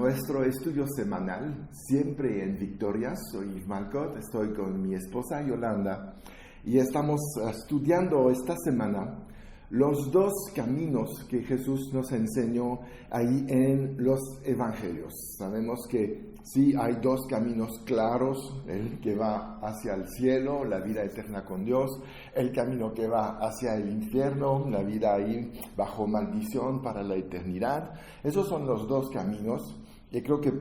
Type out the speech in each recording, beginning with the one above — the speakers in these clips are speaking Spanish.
nuestro estudio semanal, siempre en Victoria. Soy Yves Malcott, estoy con mi esposa Yolanda y estamos estudiando esta semana los dos caminos que Jesús nos enseñó ahí en los evangelios. Sabemos que sí hay dos caminos claros, el que va hacia el cielo, la vida eterna con Dios, el camino que va hacia el infierno, la vida ahí bajo maldición para la eternidad. Esos son los dos caminos y creo que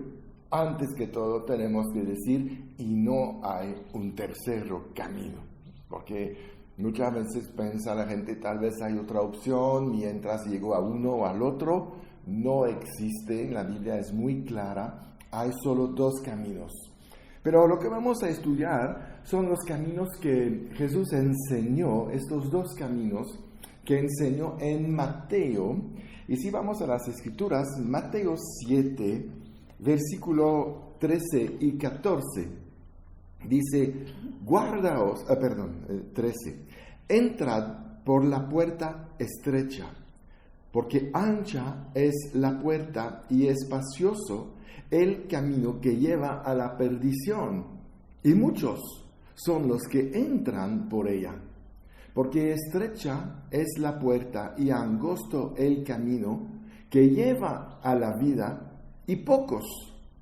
antes que todo tenemos que decir, y no hay un tercer camino, porque muchas veces piensa la gente, tal vez hay otra opción, mientras llego a uno o al otro. No existe, la Biblia es muy clara, hay solo dos caminos. Pero lo que vamos a estudiar son los caminos que Jesús enseñó, estos dos caminos que enseñó en Mateo. Y si vamos a las Escrituras, Mateo 7, versículo 13 y 14. Dice, 13, entrad por la puerta estrecha, porque ancha es la puerta y espacioso el camino que lleva a la perdición, y muchos son los que entran por ella, porque estrecha es la puerta y angosto el camino que lleva a la vida, y pocos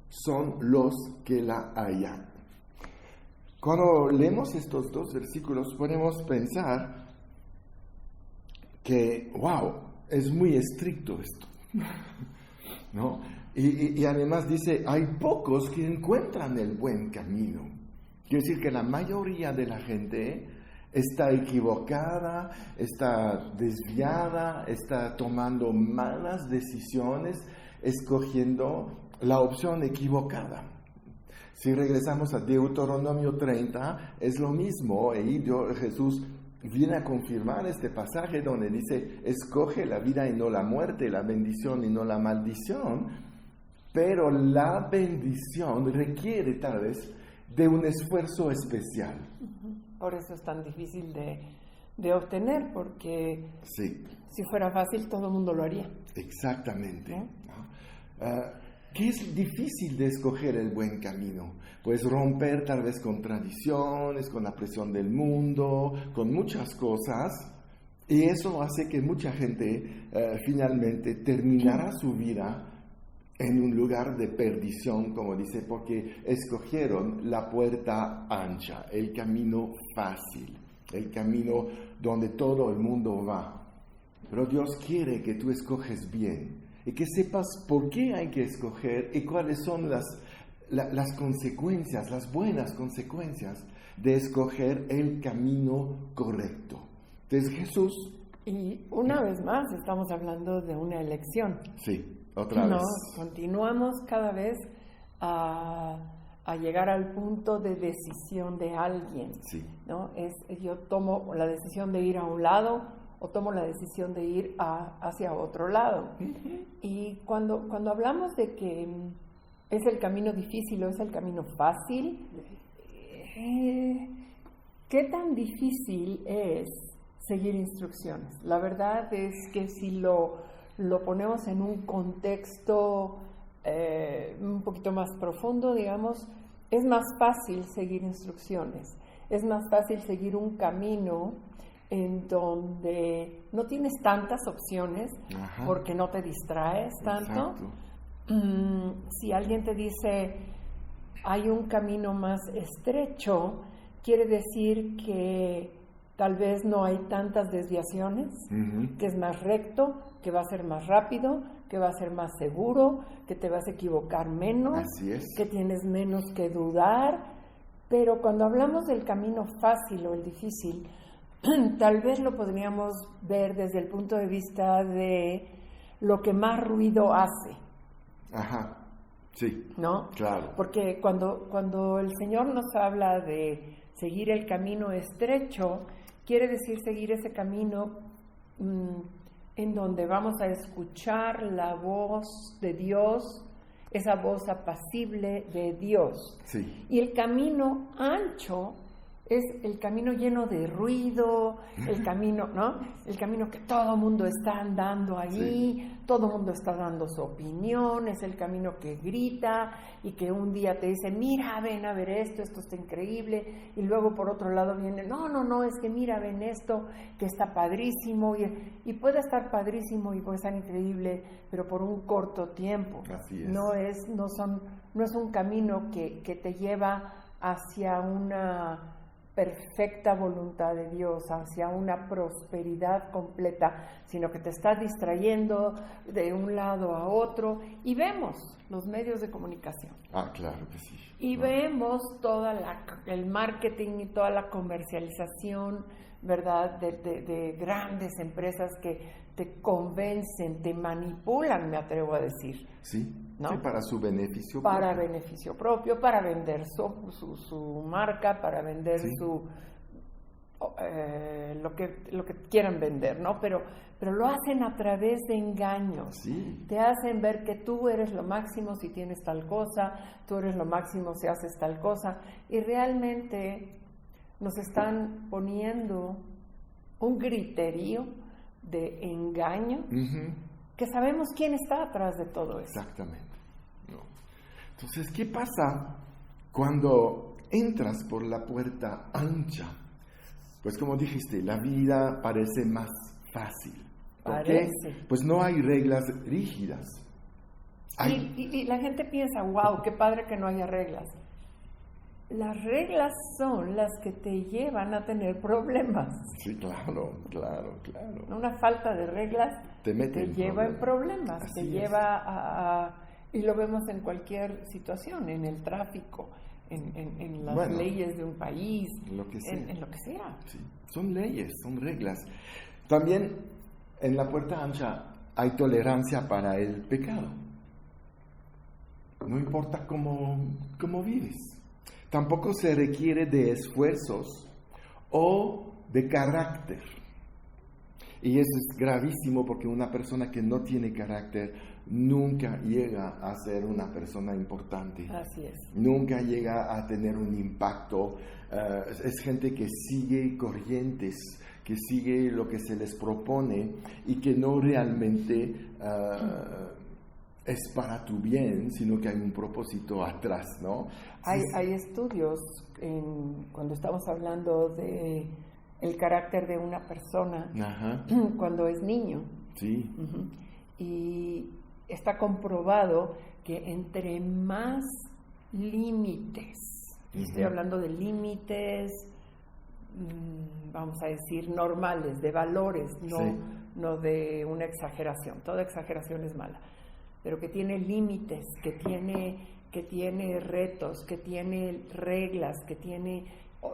son los que la hallan. Cuando leemos estos dos versículos podemos pensar que, wow, es muy estricto esto, ¿no? Y además dice, hay pocos que encuentran el buen camino. Quiere decir que la mayoría de la gente está equivocada, está desviada, está tomando malas decisiones, escogiendo la opción equivocada. Si regresamos a Deuteronomio 30, es lo mismo. Y Jesús viene a confirmar este pasaje donde dice, escoge la vida y no la muerte, la bendición y no la maldición. Pero la bendición requiere tal vez de un esfuerzo especial. Por eso es tan difícil de obtener, porque sí, si fuera fácil todo el mundo lo haría. Exactamente. ¿No? ¿Qué es difícil de escoger el buen camino? Pues romper tal vez con tradiciones, con la presión del mundo, con muchas cosas, y eso hace que mucha gente finalmente terminará su vida en un lugar de perdición, como dice, porque escogieron la puerta ancha, el camino fácil, el camino donde todo el mundo va. Pero Dios quiere que tú escoges bien y que sepas por qué hay que escoger y cuáles son las consecuencias, las buenas consecuencias de escoger el camino correcto. Entonces Jesús... Y una vez más estamos hablando de una elección. Sí. Otra vez. Continuamos cada vez a llegar al punto de decisión de alguien. Sí. ¿No? Yo tomo la decisión de ir a un lado o tomo la decisión de ir hacia otro lado. Uh-huh. Y cuando hablamos de que es el camino difícil o es el camino fácil, ¿qué tan difícil es seguir instrucciones? La verdad es que si lo ponemos en un contexto un poquito más profundo, digamos, es más fácil seguir instrucciones, es más fácil seguir un camino en donde no tienes tantas opciones. Ajá. Porque no te distraes tanto. Si alguien te dice hay un camino más estrecho, quiere decir que tal vez no hay tantas desviaciones, uh-huh. Que es más recto, que va a ser más rápido, que va a ser más seguro, que te vas a equivocar menos, así es, que tienes menos que dudar. Pero cuando hablamos del camino fácil o el difícil, tal vez lo podríamos ver desde el punto de vista de lo que más ruido hace. Ajá, sí, ¿no? Claro. Porque cuando el Señor nos habla de seguir el camino estrecho, quiere decir seguir ese camino en donde vamos a escuchar la voz de Dios, esa voz apacible de Dios. Sí. Y el camino ancho es el camino lleno de ruido, el camino, ¿no? El camino que todo el mundo está andando ahí, todo el mundo está dando su opinión, es el camino que grita y que un día te dice, mira, ven a ver esto está increíble, y luego por otro lado viene, no, es que mira, ven esto, que está padrísimo, y puede estar padrísimo y puede estar increíble, pero por un corto tiempo. Así es. No es un camino que te lleva hacia una perfecta voluntad de Dios, hacia una prosperidad completa, sino que te estás distrayendo de un lado a otro, y vemos los medios de comunicación. Claro que sí. Y vemos el marketing y toda la comercialización, ¿verdad?, de grandes empresas que te convencen, te manipulan, me atrevo a decir. Sí, ¿no? Sí, para su beneficio para propio. beneficio propio, para vender su marca, para vender lo que quieran vender, ¿no? Pero lo hacen a través de engaños. Sí. Te hacen ver que tú eres lo máximo si tienes tal cosa, tú eres lo máximo si haces tal cosa, y realmente nos están poniendo un griterío de engaño, que sabemos quién está atrás de todo eso. Exactamente. No. Entonces, ¿qué pasa cuando entras por la puerta ancha? Pues como dijiste, la vida parece más fácil. ¿Por qué? Pues no hay reglas rígidas. Y la gente piensa, wow, qué padre que no haya reglas. Las reglas son las que te llevan a tener problemas. Sí, claro. Una falta de reglas te lleva en problemas, Así te lleva a... Y lo vemos en cualquier situación, en el tráfico, en las leyes de un país, en lo que sea. Sí. Son leyes, son reglas. También en la puerta ancha hay tolerancia para el pecado. No importa cómo vives. Tampoco se requiere de esfuerzos o de carácter. Y eso es gravísimo porque una persona que no tiene carácter nunca llega a ser una persona importante. Así es. Nunca llega a tener un impacto. Es gente que sigue corrientes, que sigue lo que se les propone y que no realmente es para tu bien, sino que hay un propósito atrás, ¿no? Hay estudios cuando estamos hablando de el carácter de una persona cuando es niño. Sí. Y está comprobado que entre más límites, estoy hablando de límites, vamos a decir, normales, de valores, no de una exageración. Toda exageración es mala, pero que tiene límites, que tiene retos, que tiene reglas,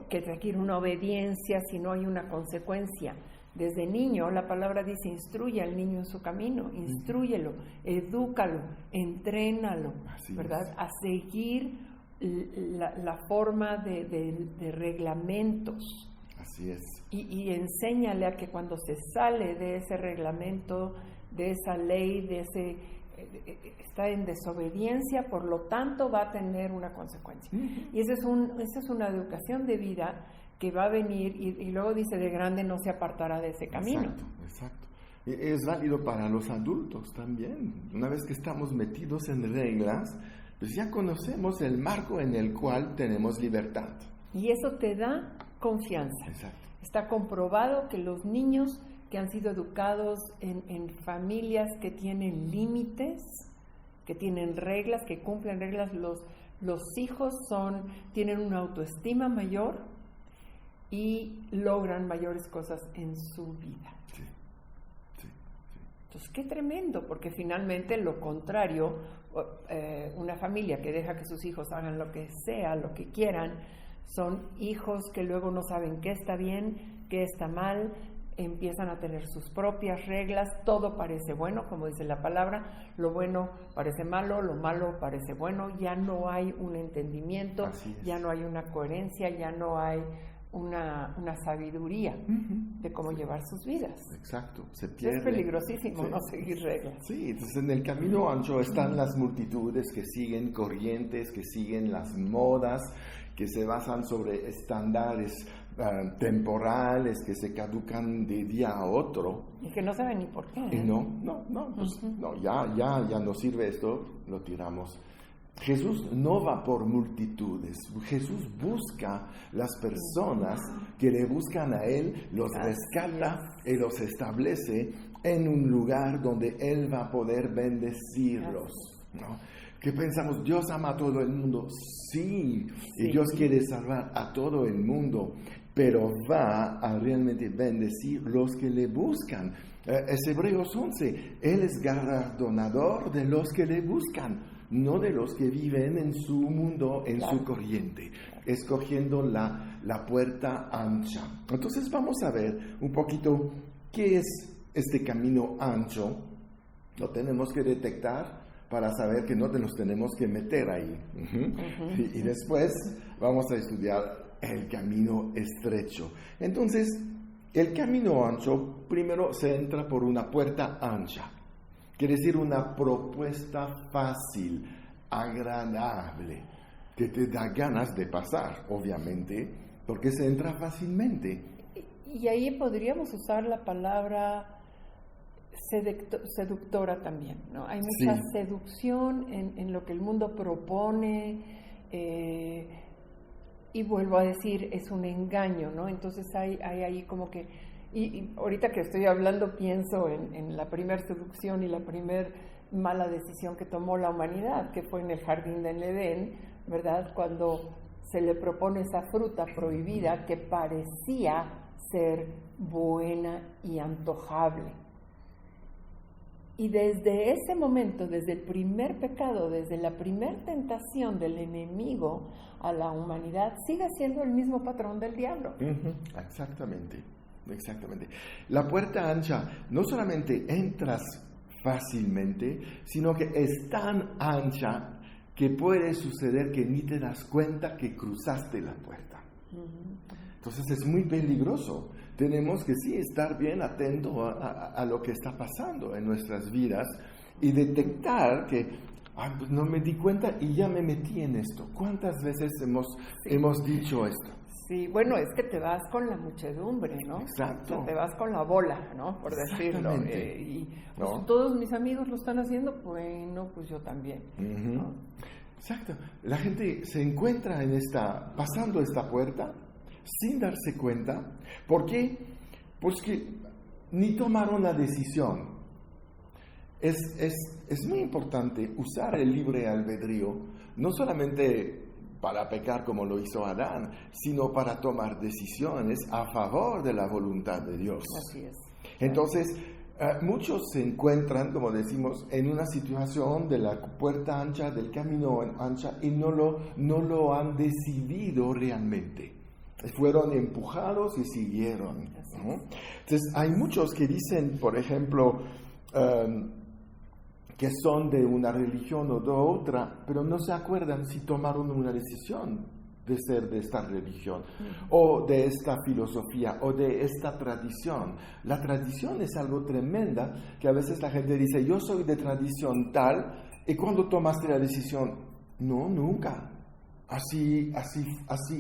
que requiere una obediencia si no hay una consecuencia. Desde niño, la palabra dice, instruye al niño en su camino, instrúyelo, edúcalo, entrénalo, ¿verdad? A seguir la forma de reglamentos. Así es. Y enséñale a que cuando se sale de ese reglamento, de esa ley, está en desobediencia, por lo tanto va a tener una consecuencia. Y esa es una educación de vida que va a venir y luego dice, de grande no se apartará de ese camino. Exacto. Es válido para los adultos también. Una vez que estamos metidos en reglas, pues ya conocemos el marco en el cual tenemos libertad. Y eso te da confianza. Exacto. Está comprobado que los niños que han sido educados en familias que tienen límites, que tienen reglas, que cumplen reglas, los hijos tienen una autoestima mayor y logran mayores cosas en su vida. Sí. Entonces, qué tremendo, porque finalmente lo contrario, una familia que deja que sus hijos hagan lo que sea, lo que quieran, son hijos que luego no saben qué está bien, qué está mal, empiezan a tener sus propias reglas, todo parece bueno, como dice la palabra, lo bueno parece malo, lo malo parece bueno, ya no hay un entendimiento, ya no hay una coherencia, ya no hay una sabiduría de cómo llevar sus vidas. Exacto, se pierde. Es peligrosísimo no seguir reglas. Sí, entonces en el camino ancho están las multitudes que siguen corrientes, que siguen las modas, que se basan sobre estándares temporales que se caducan de día a otro. Y que no saben ni por qué. Ya no sirve esto, lo tiramos. Jesús no va por multitudes, Jesús busca las personas que le buscan a Él, los rescata y los establece en un lugar donde Él va a poder bendecirlos, ¿no? ¿Qué pensamos? ¿Dios ama a todo el mundo? Sí, y Dios quiere salvar a todo el mundo, pero va a realmente bendecir los que le buscan. Es Hebreos 11, Él es galardonador de los que le buscan, no de los que viven en su mundo, en su corriente, escogiendo la puerta ancha. Entonces vamos a ver un poquito qué es este camino ancho. Lo tenemos que detectar para saber que no nos tenemos que meter ahí. Y después vamos a estudiar el camino estrecho. Entonces, el camino ancho primero se entra por una puerta ancha. Quiere decir una propuesta fácil, agradable, que te da ganas de pasar, obviamente, porque se entra fácilmente. Y ahí podríamos usar la palabra seductora también, ¿no? Hay mucha seducción en lo que el mundo propone, y vuelvo a decir, es un engaño, ¿no? Entonces hay ahí como que... Y ahorita que estoy hablando pienso en la primera seducción y la primera mala decisión que tomó la humanidad, que fue en el jardín del Edén, ¿verdad? Cuando se le propone esa fruta prohibida que parecía ser buena y antojable. Y desde ese momento, desde el primer pecado, desde la primera tentación del enemigo a la humanidad, sigue siendo el mismo patrón del diablo. Exactamente. La puerta ancha, no solamente entras fácilmente, sino que es tan ancha que puede suceder que ni te das cuenta que cruzaste la puerta. Entonces es muy peligroso. Tenemos que estar bien atentos a lo que está pasando en nuestras vidas y detectar que pues no me di cuenta y ya me metí en esto. ¿Cuántas veces hemos dicho esto? Sí, bueno, es que te vas con la muchedumbre, ¿no? Exacto. O sea, te vas con la bola, ¿no? Por decirlo. Y pues, todos mis amigos lo están haciendo, bueno, pues yo también. ¿No? Exacto. La gente se encuentra pasando esta puerta sin darse cuenta. ¿Por qué? Pues que ni tomaron la decisión. Es muy importante usar el libre albedrío, no solamente para pecar como lo hizo Adán, sino para tomar decisiones a favor de la voluntad de Dios. Así es. Entonces, muchos se encuentran, como decimos, en una situación de la puerta ancha, del camino ancha, y no lo han decidido realmente. Fueron empujados y siguieron, ¿no? Entonces, hay muchos que dicen, por ejemplo, que son de una religión o de otra, pero no se acuerdan si tomaron una decisión de ser de esta religión, o de esta filosofía, o de esta tradición. La tradición es algo tremenda, que a veces la gente dice, yo soy de tradición tal, y cuando tomaste la decisión, no, nunca. Así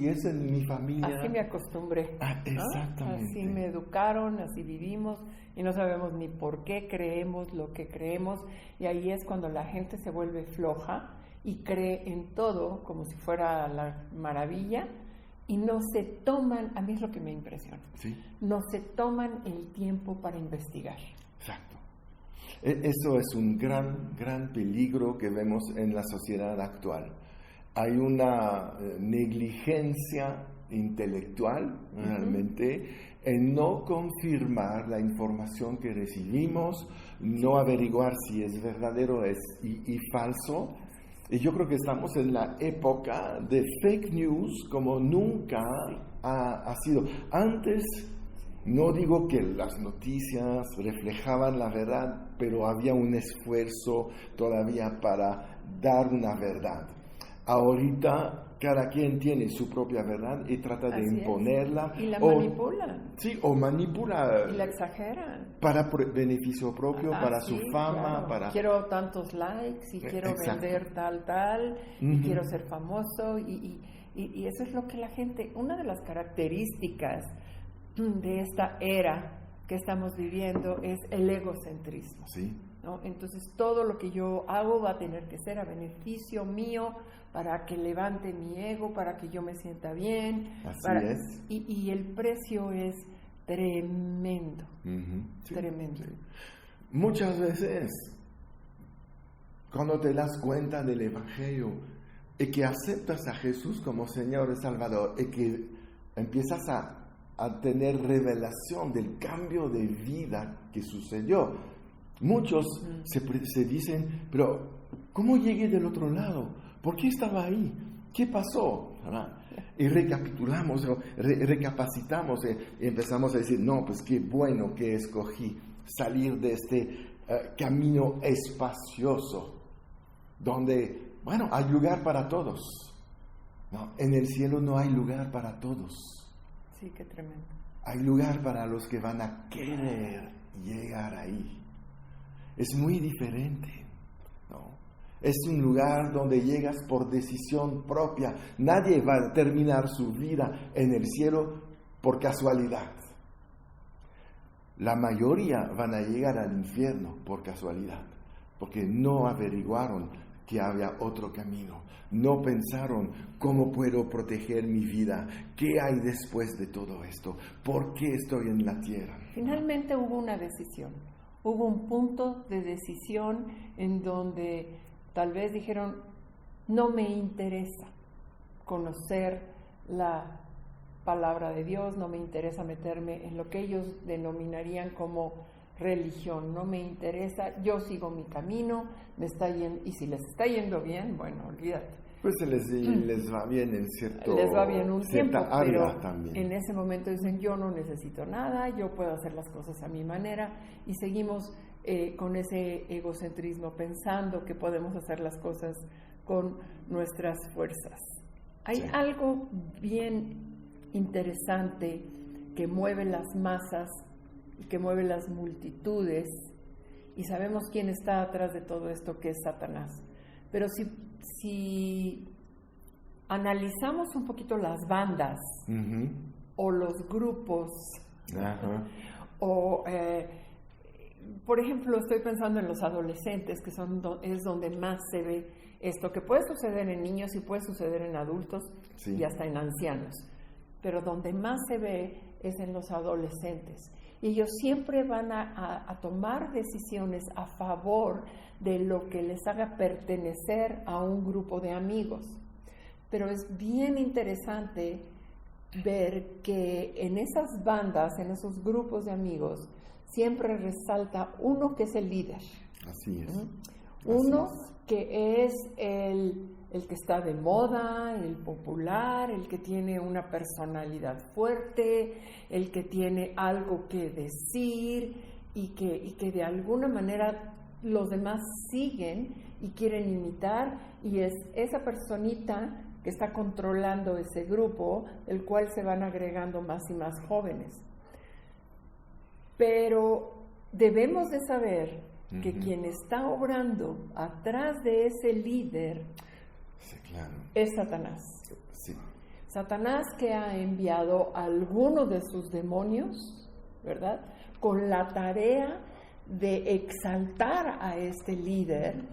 es en mi familia. Así me acostumbré. Exactamente. Así me educaron, así vivimos, y no sabemos ni por qué creemos lo que creemos, y ahí es cuando la gente se vuelve floja y cree en todo como si fuera la maravilla, y no se toman, a mí es lo que me impresiona, no se toman el tiempo para investigar. Exacto. Eso es un gran peligro que vemos en la sociedad actual. Hay una negligencia intelectual, realmente, en no confirmar la información que recibimos, no averiguar si es verdadero y falso. Y yo creo que estamos en la época de fake news como nunca ha sido. Antes, no digo que las noticias reflejaban la verdad, pero había un esfuerzo todavía para dar una verdad. Ahorita cada quien tiene su propia verdad y trata de imponerla. Y la manipulan. Sí, o manipula. Y la exageran. Para beneficio propio, para su fama, claro. Quiero tantos likes y quiero vender tal, y quiero ser famoso y eso es lo que la gente, una de las características de esta era que estamos viviendo es el egocentrismo. Sí. ¿No? Entonces todo lo que yo hago va a tener que ser a beneficio mío, para que levante mi ego, para que yo me sienta bien. Así es. Y el precio es tremendo, tremendo. Sí. Muchas veces, cuando te das cuenta del Evangelio y que aceptas a Jesús como Señor y Salvador y que empiezas a tener revelación del cambio de vida que sucedió, muchos se dicen, pero ¿cómo llegué del otro lado? ¿Por qué estaba ahí? ¿Qué pasó? ¿Verdad? Y recapitulamos, recapacitamos y empezamos a decir, no, pues qué bueno que escogí salir de este camino espacioso, donde, bueno, hay lugar para todos. ¿No? En el cielo no hay lugar para todos. Sí, qué tremendo. Hay lugar para los que van a querer llegar ahí. Es muy diferente, ¿no? Es un lugar donde llegas por decisión propia. Nadie va a terminar su vida en el cielo por casualidad. La mayoría van a llegar al infierno por casualidad, porque no averiguaron que había otro camino. No pensaron, ¿cómo puedo proteger mi vida? ¿Qué hay después de todo esto? ¿Por qué estoy en la tierra? Finalmente hubo una decisión. Hubo un punto de decisión en donde tal vez dijeron, no me interesa conocer la palabra de Dios, no me interesa meterme en lo que ellos denominarían como religión, no me interesa, yo sigo mi camino, me está yendo, y si les está yendo bien, bueno, olvídate. Pues les va bien en les va bien un tiempo, pero también. En ese momento dicen, yo no necesito nada, yo puedo hacer las cosas a mi manera, y seguimos con ese egocentrismo, pensando que podemos hacer las cosas con nuestras fuerzas. Hay algo bien interesante que mueve las masas y que mueve las multitudes, y sabemos quién está atrás de todo esto, que es Satanás. Pero si analizamos un poquito las bandas o los grupos, o por ejemplo, estoy pensando en los adolescentes, que es donde más se ve esto, que puede suceder en niños y puede suceder en adultos y hasta en ancianos, pero donde más se ve es en los adolescentes. Y ellos siempre van a tomar decisiones a favor de lo que les haga pertenecer a un grupo de amigos. Pero es bien interesante ver que en esas bandas, en esos grupos de amigos, siempre resalta uno que es el líder. Así es. Uno que es el que está de moda, el popular, el que tiene una personalidad fuerte, el que tiene algo que decir y que de alguna manera los demás siguen y quieren imitar, y es esa personita que está controlando ese grupo, del cual se van agregando más y más jóvenes. Pero debemos de saber que quien está obrando atrás de ese líder es Satanás. Sí. Satanás, que ha enviado a algunos de sus demonios, ¿verdad?, con la tarea de exaltar a este líder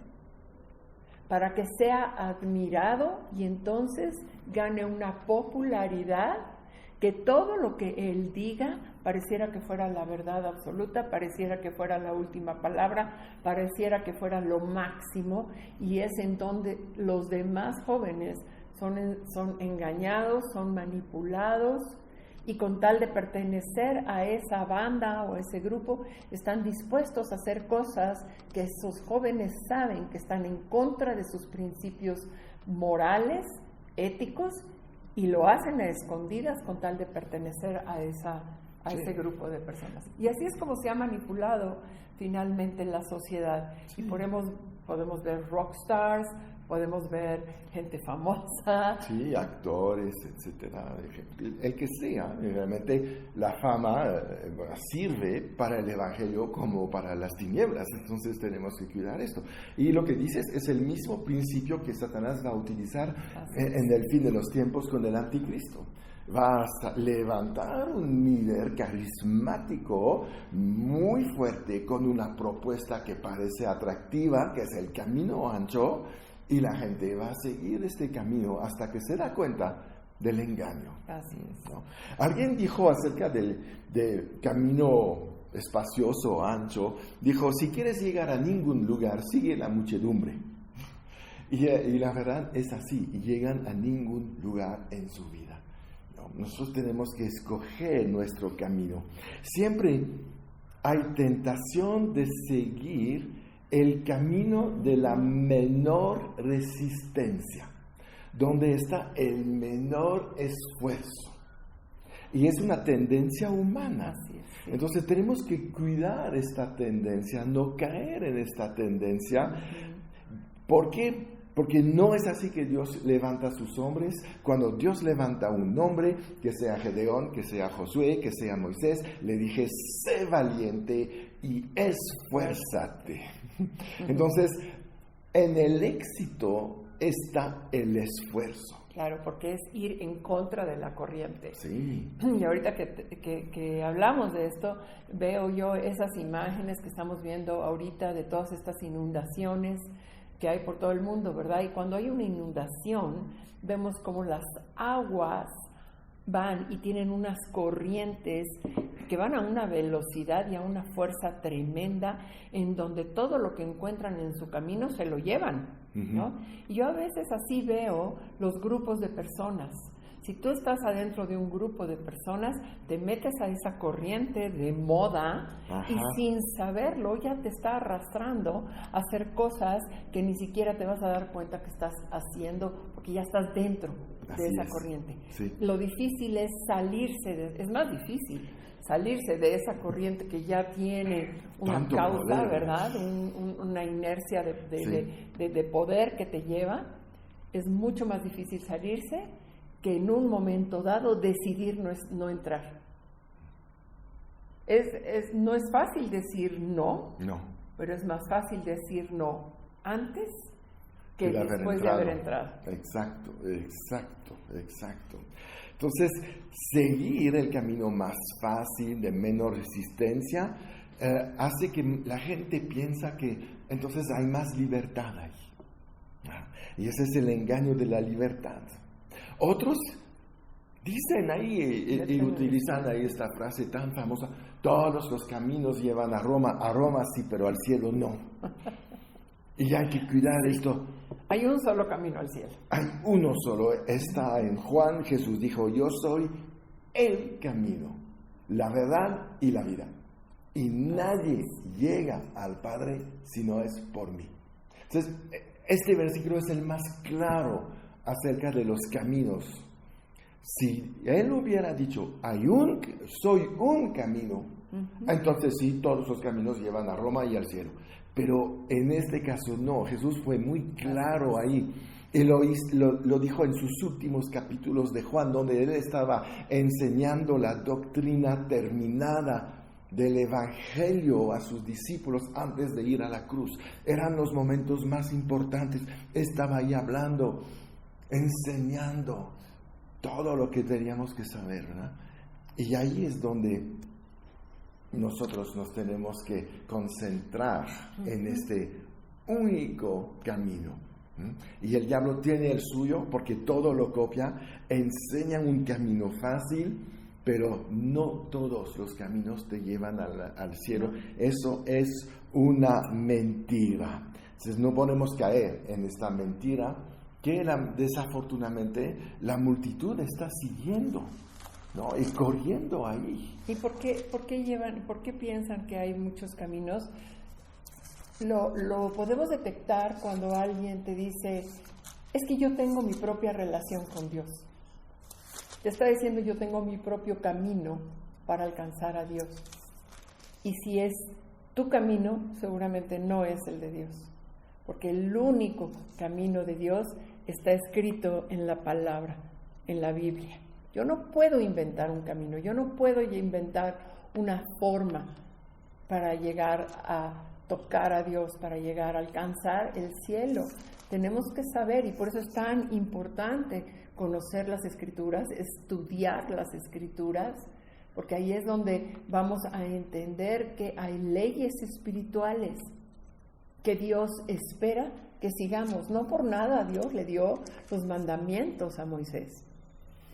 para que sea admirado y entonces gane una popularidad, que todo lo que él diga pareciera que fuera la verdad absoluta, pareciera que fuera la última palabra, pareciera que fuera lo máximo, y es en donde los demás jóvenes son engañados, son manipulados, y con tal de pertenecer a esa banda o a ese grupo, están dispuestos a hacer cosas que esos jóvenes saben que están en contra de sus principios morales, éticos, y lo hacen a escondidas con tal de pertenecer a ese grupo de personas. Y así es como se ha manipulado finalmente la sociedad. Y podemos ver rockstars, podemos ver gente famosa. Sí, actores, etcétera, el que sea. Realmente la fama sirve para el evangelio como para las tinieblas, entonces tenemos que cuidar esto. Y lo que dices es el mismo principio que Satanás va a utilizar en el fin de los tiempos con el anticristo. Va a levantar un líder carismático muy fuerte con una propuesta que parece atractiva, que es el camino ancho, y la gente va a seguir este camino hasta que se da cuenta del engaño. Así es. ¿No? Alguien dijo acerca del camino espacioso, ancho, dijo, si quieres llegar a ningún lugar, sigue la muchedumbre. Y la verdad es así, llegan a ningún lugar en su vida. Nosotros tenemos que escoger nuestro camino. Siempre hay tentación de seguir el camino de la menor resistencia, donde está el menor esfuerzo. Y es una tendencia humana. Así es, sí. Entonces tenemos que cuidar esta tendencia, no caer en esta tendencia. ¿Por qué? Porque no es así que Dios levanta a sus hombres. Cuando Dios levanta a un hombre, que sea Gedeón, que sea Josué, que sea Moisés, le dije, sé valiente y esfuérzate. Entonces, en el éxito está el esfuerzo. Claro, porque es ir en contra de la corriente. Sí. Y ahorita que hablamos de esto, veo yo esas imágenes que estamos viendo ahorita de todas estas inundaciones que hay por todo el mundo, ¿verdad? Y cuando hay una inundación, vemos como las aguas van y tienen unas corrientes que van a una velocidad y a una fuerza tremenda, en donde todo lo que encuentran en su camino se lo llevan, ¿no? Y yo a veces así veo los grupos de personas. Si tú estás adentro de un grupo de personas, te metes a esa corriente de moda. Ajá. Y sin saberlo ya te está arrastrando a hacer cosas que ni siquiera te vas a dar cuenta que estás haciendo, porque ya estás dentro de esa corriente. Sí. Lo difícil es es más difícil salirse de esa corriente que ya tiene una tanto causa, poder, ¿verdad? Una inercia de poder que te lleva. Es mucho más difícil salirse que en un momento dado decidir no entrar. No es fácil decir no, pero es más fácil decir no antes que después de haber entrado. Exacto. Entonces, seguir el camino más fácil, de menor resistencia, hace que la gente piensa que entonces hay más libertad ahí. Y ese es el engaño de la libertad. Otros dicen ahí y utilizan ahí esta frase tan famosa, todos los caminos llevan a Roma sí, pero al cielo no. Y hay que cuidar esto. Hay un solo camino al cielo. Hay uno solo. Está en Juan. Jesús dijo, yo soy el camino, la verdad y la vida. Y nadie llega al Padre si no es por mí. Entonces, este versículo es el más claro acerca de los caminos. Si él hubiera dicho, soy un camino, entonces sí, todos los caminos llevan a Roma y al cielo. Pero en este caso no, Jesús fue muy claro ahí. Y lo dijo en sus últimos capítulos de Juan, donde él estaba enseñando la doctrina terminada del Evangelio a sus discípulos antes de ir a la cruz. Eran los momentos más importantes. Estaba ahí hablando, enseñando todo lo que teníamos que saber, ¿verdad? Y ahí es donde nosotros nos tenemos que concentrar en este único camino. Y el diablo tiene el suyo porque todo lo copia, enseña un camino fácil, pero no todos los caminos te llevan al cielo. Eso es una mentira. Entonces no podemos caer en esta mentira que desafortunadamente la multitud está siguiendo, ¿no? Y corriendo ahí. ¿Y por qué piensan que hay muchos caminos? Lo podemos detectar cuando alguien te dice, es que yo tengo mi propia relación con Dios. Te está diciendo, yo tengo mi propio camino para alcanzar a Dios. Y si es tu camino, seguramente no es el de Dios. porque el único camino de Dios está escrito en la palabra, en la Biblia. Yo no puedo inventar un camino, yo no puedo inventar una forma para llegar a tocar a Dios, para llegar a alcanzar el cielo. Tenemos que saber, y por eso es tan importante conocer las Escrituras, estudiar las Escrituras, porque ahí es donde vamos a entender que hay leyes espirituales que Dios espera que sigamos. No por nada Dios le dio los mandamientos a Moisés.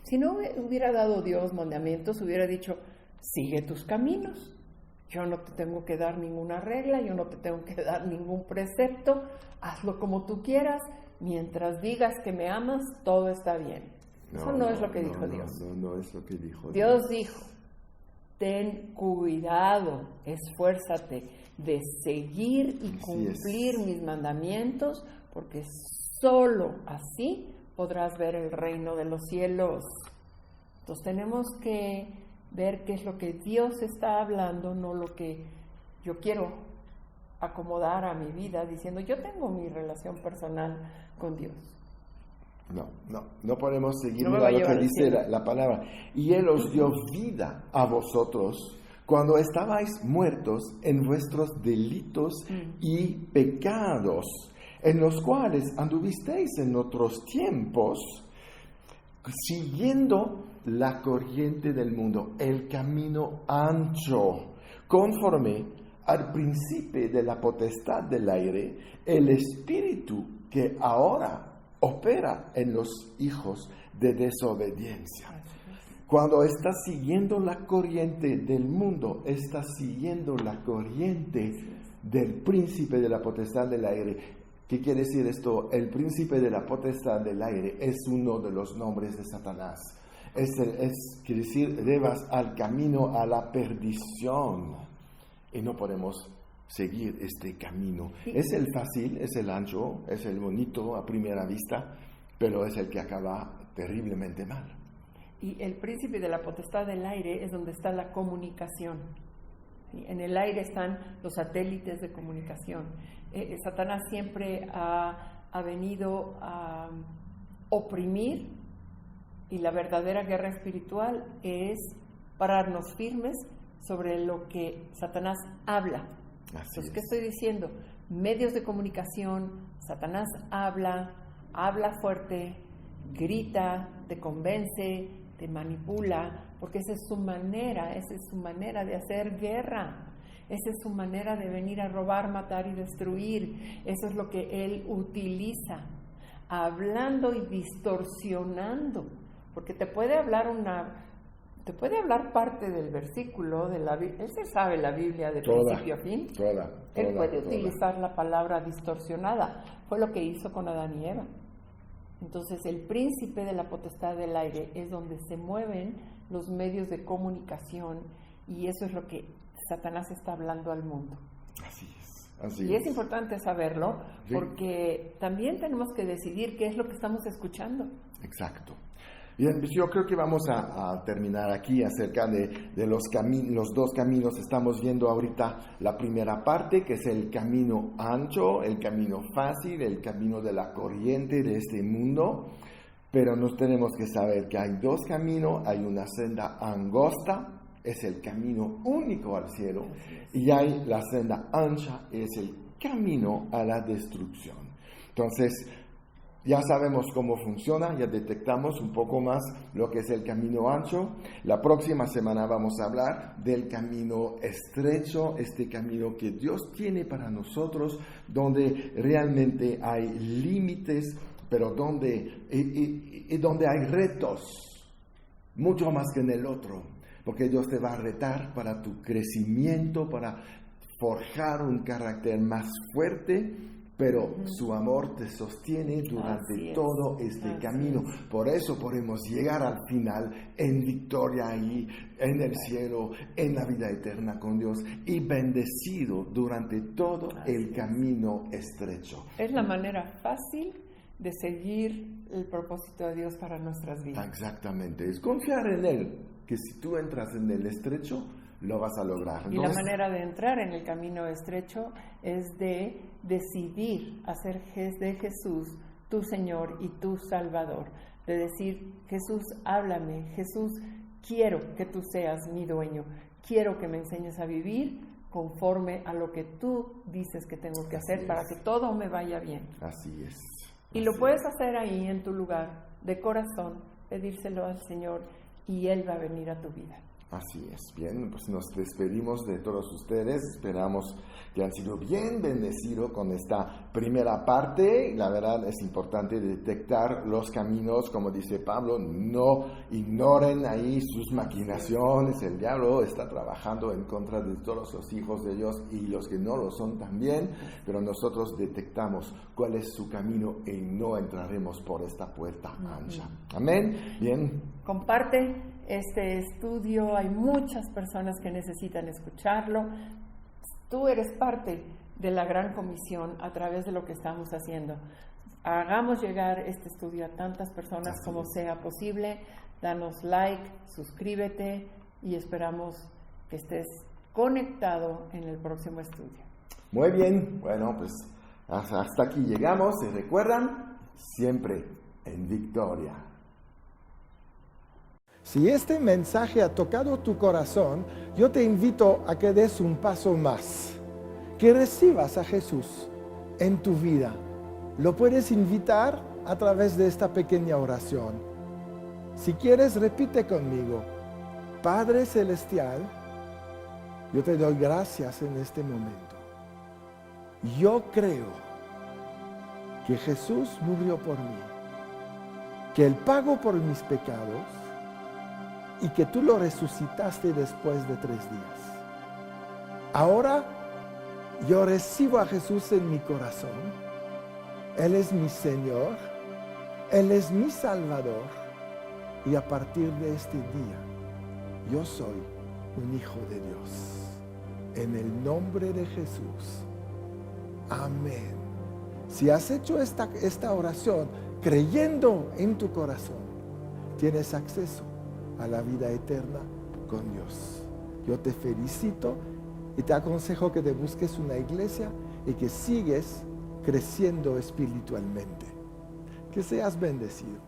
Si no hubiera dado Dios mandamientos, hubiera dicho, sigue tus caminos. Yo no te tengo que dar ninguna regla, yo no te tengo que dar ningún precepto, hazlo como tú quieras, mientras digas que me amas, todo está bien. Eso no es lo que dijo Dios. No es lo que dijo Dios dijo, ten cuidado, esfuérzate de seguir y cumplir mis mandamientos, porque solo así podrás ver el reino de los cielos. Entonces tenemos que ver qué es lo que Dios está hablando, no lo que yo quiero acomodar a mi vida, diciendo yo tengo mi relación personal con Dios. No podemos seguir lo que dice la palabra. Y Él os dio vida a vosotros cuando estabais muertos en vuestros delitos y pecados, en los cuales anduvisteis en otros tiempos, siguiendo la corriente del mundo, el camino ancho, conforme al príncipe de la potestad del aire, el espíritu que ahora opera en los hijos de desobediencia. Cuando estás siguiendo la corriente del mundo, estás siguiendo la corriente del príncipe de la potestad del aire. ¿Qué quiere decir esto? El príncipe de la potestad del aire es uno de los nombres de Satanás. Quiere decir, llevas al camino a la perdición. Y no podemos seguir este camino. Es el fácil, es el ancho, es el bonito a primera vista, pero es el que acaba terriblemente mal. Y el príncipe de la potestad del aire es donde está la comunicación. En el aire están los satélites de comunicación. Satanás siempre ha venido a oprimir, y la verdadera guerra espiritual es pararnos firmes sobre lo que Satanás habla. Entonces, ¿qué estoy diciendo? Medios de comunicación, Satanás habla fuerte, grita, te convence, te manipula, porque esa es su manera de hacer guerra. Esa es su manera de venir a robar, matar y destruir. Eso es lo que él utiliza, hablando y distorsionando, porque te puede hablar parte del versículo de la Biblia. Él se sabe la Biblia de principio a fin. Él puede utilizar la palabra distorsionada. Fue lo que hizo con Adán y Eva. Entonces, el príncipe de la potestad del aire es donde se mueven los medios de comunicación, y eso es lo que Satanás está hablando al mundo. Así es importante saberlo, porque también tenemos que decidir qué es lo que estamos escuchando. Exacto. Bien, yo creo que vamos a terminar aquí acerca de los dos caminos. Estamos viendo ahorita la primera parte, que es el camino ancho, el camino fácil, el camino de la corriente de este mundo. Pero nos tenemos que saber que hay dos caminos, hay una senda angosta, es el camino único al cielo, y hay la senda ancha, es el camino a la destrucción. Entonces, ya sabemos cómo funciona, ya detectamos un poco más lo que es el camino ancho. La próxima semana vamos a hablar del camino estrecho, este camino que Dios tiene para nosotros, donde realmente hay límites, pero donde hay retos, mucho más que en el otro, porque Dios te va a retar para tu crecimiento, para forjar un carácter más fuerte, pero su amor te sostiene durante todo este camino. Por eso podemos llegar al final en victoria ahí, en el cielo, en la vida eterna con Dios, y bendecido durante todo el camino estrecho. Es la manera fácil de seguir el propósito de Dios para nuestras vidas. Exactamente, es confiar en Él, que si tú entras en el estrecho, lo vas a lograr. Y la manera de entrar en el camino estrecho es de decidir hacer de Jesús tu Señor y tu Salvador. De decir, Jesús, háblame, Jesús, quiero que tú seas mi dueño, quiero que me enseñes a vivir conforme a lo que tú dices que tengo que hacer para que todo me vaya bien. Así es. Y lo puedes hacer ahí en tu lugar, de corazón, pedírselo al Señor y Él va a venir a tu vida. Así es. Bien, pues nos despedimos de todos ustedes. Esperamos que han sido bien bendecidos con esta primera parte. La verdad es importante detectar los caminos, como dice Pablo, no ignoren ahí sus maquinaciones. El diablo está trabajando en contra de todos los hijos de Dios y los que no lo son también, pero nosotros detectamos cuál es su camino y no entraremos por esta puerta ancha. Amén. Bien. Comparte este estudio, hay muchas personas que necesitan escucharlo. Tú eres parte de la gran comisión a través de lo que estamos haciendo. Hagamos llegar este estudio a tantas personas como sea posible. Danos like, suscríbete y esperamos que estés conectado en el próximo estudio. Muy bien, bueno, pues hasta aquí llegamos y recuerdan, siempre en victoria. Si este mensaje ha tocado tu corazón, yo te invito a que des un paso más, que recibas a Jesús en tu vida. Lo puedes invitar a través de esta pequeña oración. Si quieres, repite conmigo: Padre Celestial, yo te doy gracias en este momento. Yo creo que Jesús murió por mí, que Él pagó por mis pecados, y que tú lo resucitaste después de 3 días. Ahora yo recibo a Jesús en mi corazón. Él es mi Señor, Él es mi Salvador, y a partir de este día yo soy un hijo de Dios. En el nombre de Jesús. Amén. Si has hecho esta oración creyendo en tu corazón, tienes acceso a la vida eterna con Dios. Yo te felicito y te aconsejo que te busques una iglesia y que sigues creciendo espiritualmente. Que seas bendecido.